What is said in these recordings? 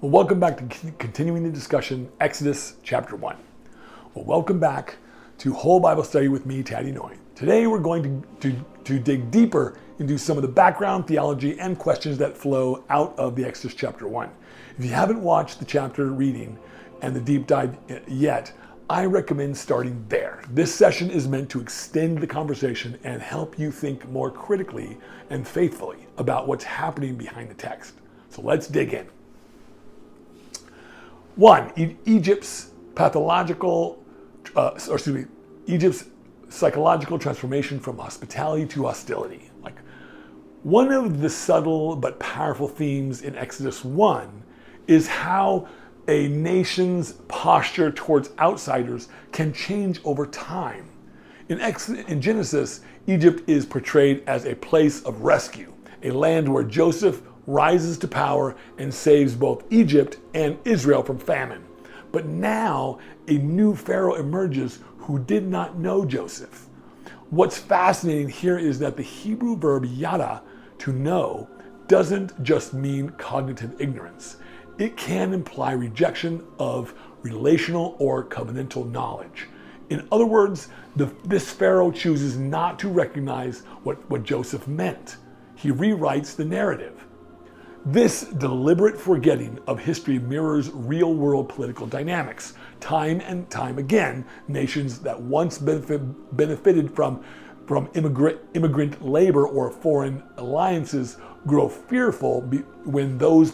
Well, welcome back to continuing the discussion, Exodus chapter 1. Well, welcome back to Whole Bible Study with me, Taddy Noy. Today we're going to dig deeper into some of the background, theology, and questions that flow out of the Exodus chapter 1. If you haven't watched the chapter reading and the deep dive yet, I recommend starting there. This session is meant to extend the conversation and help you think more critically and faithfully about what's happening behind the text. So let's dig in. 1. Egypt's Egypt's psychological transformation from hospitality to hostility. One of the subtle but powerful themes in Exodus 1 is how a nation's posture towards outsiders can change over time. In Genesis, Egypt is portrayed as a place of rescue, a land where Joseph rises to power and saves both Egypt and Israel from famine. But now a new Pharaoh emerges who did not know Joseph. What's fascinating here is that the Hebrew verb yada, to know, doesn't just mean cognitive ignorance. It can imply rejection of relational or covenantal knowledge. In other words, this Pharaoh chooses not to recognize what Joseph meant. He rewrites the narrative. This deliberate forgetting of history mirrors real-world political dynamics. Time and time again, nations that once benefited from immigrant labor or foreign alliances grow fearful when those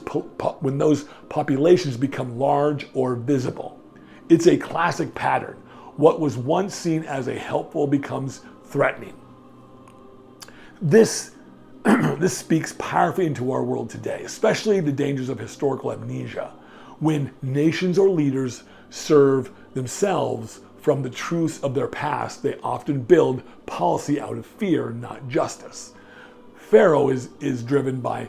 populations become large or visible. It's a classic pattern. What was once seen as a helpful becomes threatening. This speaks powerfully into our world today, especially the dangers of historical amnesia. When nations or leaders serve themselves from the truths of their past, they often build policy out of fear, not justice. Pharaoh is driven by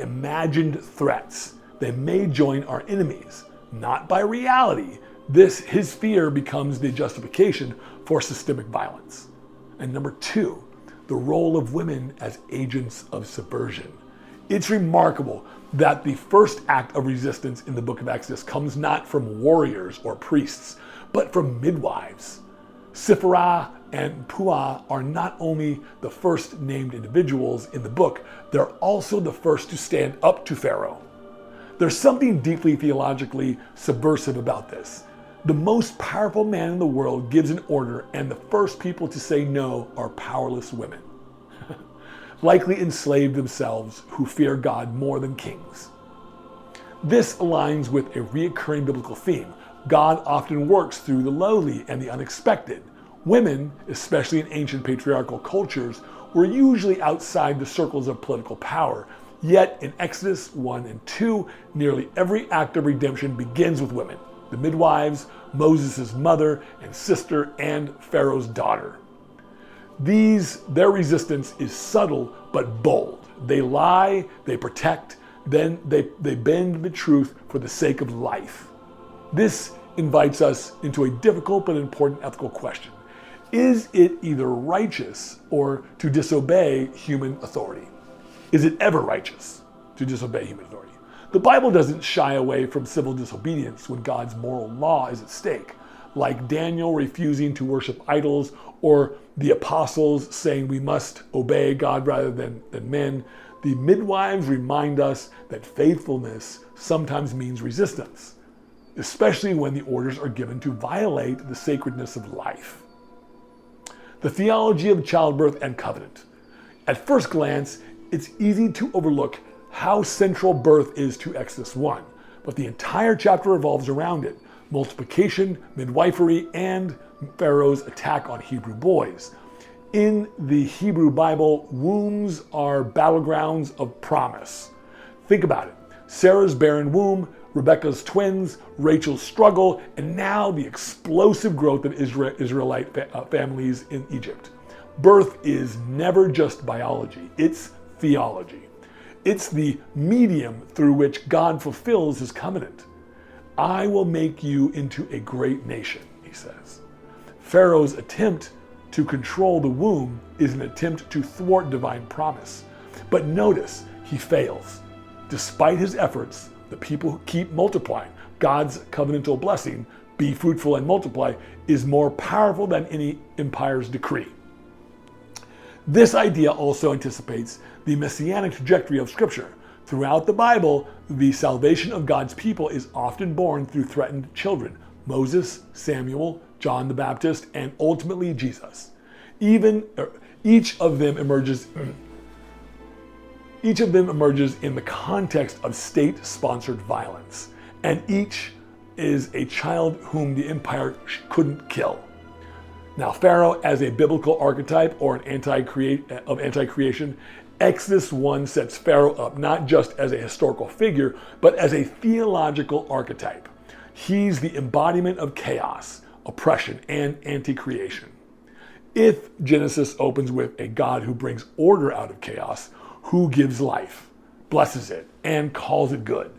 imagined threats. They may join our enemies, not by reality. His fear becomes the justification for systemic violence. And number 2, the role of women as agents of subversion. It's remarkable that the first act of resistance in the book of Exodus comes not from warriors or priests, but from midwives. Pharaoh and Pārâ are not only the first named individuals in the book, they're also the first to stand up to Pharaoh. There's something deeply theologically subversive about this. The most powerful man in the world gives an order, and the first people to say no are powerless women, likely enslaved themselves, who fear God more than kings. This aligns with a recurring biblical theme. God often works through the lowly and the unexpected. Women, especially in ancient patriarchal cultures, were usually outside the circles of political power. Yet in Exodus 1 and 2, nearly every act of redemption begins with women. The midwives, Moses' mother and sister, and Pharaoh's daughter. Their resistance is subtle but bold. They lie, they protect, then they bend the truth for the sake of life. This invites us into a difficult but important ethical question. Is it either righteous or to disobey human authority? Is it ever righteous to disobey human authority? The Bible doesn't shy away from civil disobedience when God's moral law is at stake, like Daniel refusing to worship idols or the apostles saying we must obey God rather than men. The midwives remind us that faithfulness sometimes means resistance, especially when the orders are given to violate the sacredness of life. The theology of childbirth and covenant. At first glance, it's easy to overlook how central birth is to Exodus 1, but the entire chapter revolves around it. Multiplication, midwifery, and Pharaoh's attack on Hebrew boys. In the Hebrew Bible, wombs are battlegrounds of promise. Think about it. Sarah's barren womb, Rebecca's twins, Rachel's struggle, and now the explosive growth of Israelite families in Egypt. Birth is never just biology, it's theology. It's the medium through which God fulfills his covenant. I will make you into a great nation, he says. Pharaoh's attempt to control the womb is an attempt to thwart divine promise. But notice, he fails. Despite his efforts, the people who keep multiplying, God's covenantal blessing, be fruitful and multiply, is more powerful than any empire's decree. This idea also anticipates the messianic trajectory of Scripture. Throughout the Bible, the salvation of God's people is often born through threatened children: Moses, Samuel, John the Baptist, and ultimately Jesus. Each of them emerges in the context of state-sponsored violence, and each is a child whom the empire couldn't kill. Now, Pharaoh as a biblical archetype or an anti-creation, Exodus 1 sets Pharaoh up not just as a historical figure, but as a theological archetype. He's the embodiment of chaos, oppression, and anti-creation. If Genesis opens with a God who brings order out of chaos, who gives life, blesses it, and calls it good,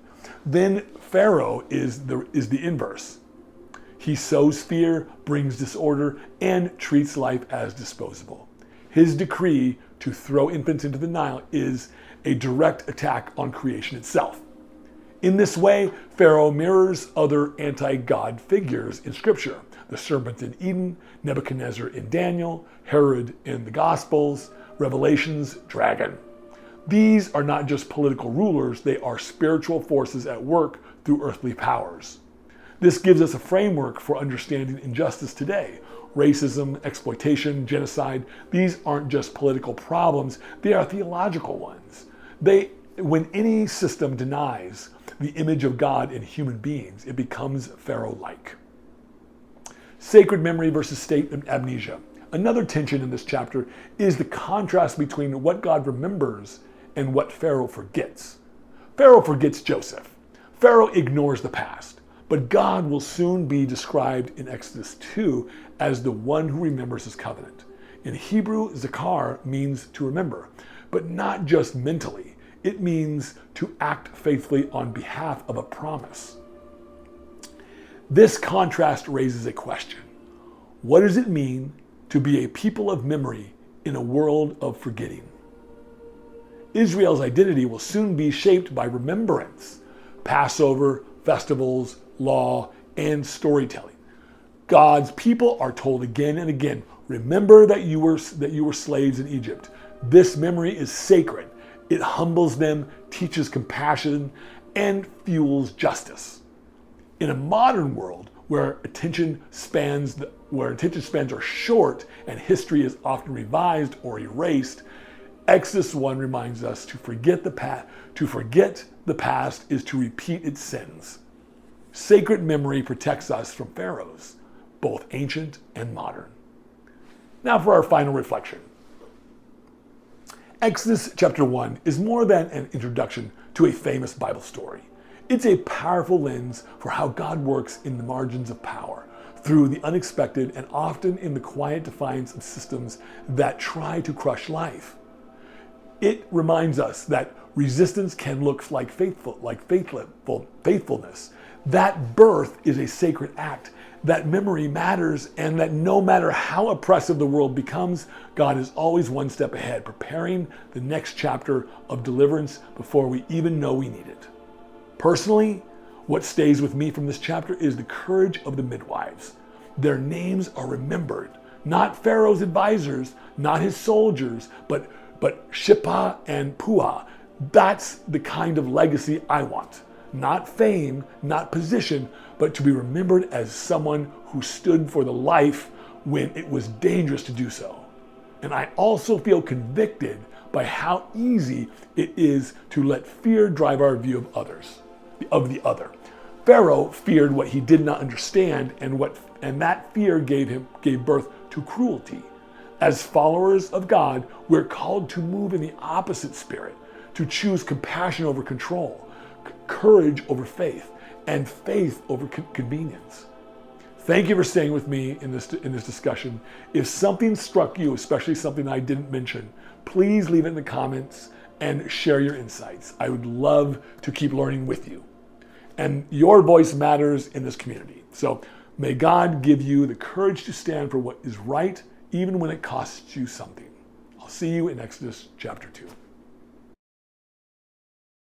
then Pharaoh is the inverse. He sows fear, brings disorder, and treats life as disposable. His decree to throw infants into the Nile is a direct attack on creation itself. In this way, Pharaoh mirrors other anti-God figures in Scripture: the serpent in Eden, Nebuchadnezzar in Daniel, Herod in the Gospels, Revelation's dragon. These are not just political rulers, they are spiritual forces at work through earthly powers. This gives us a framework for understanding injustice today. Racism, exploitation, genocide, these aren't just political problems, they are theological ones. When any system denies the image of God in human beings, it becomes Pharaoh-like. Sacred memory versus state amnesia. Another tension in this chapter is the contrast between what God remembers and what Pharaoh forgets. Pharaoh forgets Joseph. Pharaoh ignores the past. But God will soon be described in Exodus 2 as the one who remembers his covenant. In Hebrew, zakar means to remember, but not just mentally. It means to act faithfully on behalf of a promise. This contrast raises a question. What does it mean to be a people of memory in a world of forgetting? Israel's identity will soon be shaped by remembrance, Passover, festivals, law, and storytelling. God's people are told again and again, remember that you were slaves in Egypt. This memory is sacred. It humbles them, teaches compassion, and fuels justice. In a modern world where attention spans are short and history is often revised or erased, Exodus 1 reminds us to forget the past. To forget the past is to repeat its sins. Sacred memory protects us from pharaohs, both ancient and modern. Now for our final reflection. Exodus chapter 1 is more than an introduction to a famous Bible story. It's a powerful lens for how God works in the margins of power, through the unexpected and often in the quiet defiance of systems that try to crush life. It reminds us that resistance can look like faithfulness. That birth is a sacred act, that memory matters, and that no matter how oppressive the world becomes, God is always one step ahead, preparing the next chapter of deliverance before we even know we need it. Personally, what stays with me from this chapter is the courage of the midwives. Their names are remembered, not Pharaoh's advisors, not his soldiers, but Shippa and Puah. That's the kind of legacy I want. Not fame, not position, but to be remembered as someone who stood for the life when it was dangerous to do so. And I also feel convicted by how easy it is to let fear drive our view of the other. Pharaoh feared what he did not understand, and that fear gave birth to cruelty. As followers of God, we're called to move in the opposite spirit, to choose compassion over control, courage over faith, and faith over convenience. Thank you for staying with me in this discussion. If something struck you, especially something I didn't mention, please leave it in the comments and share your insights. I would love to keep learning with you. And your voice matters in this community. So may God give you the courage to stand for what is right, even when it costs you something. I'll see you in Exodus chapter 2.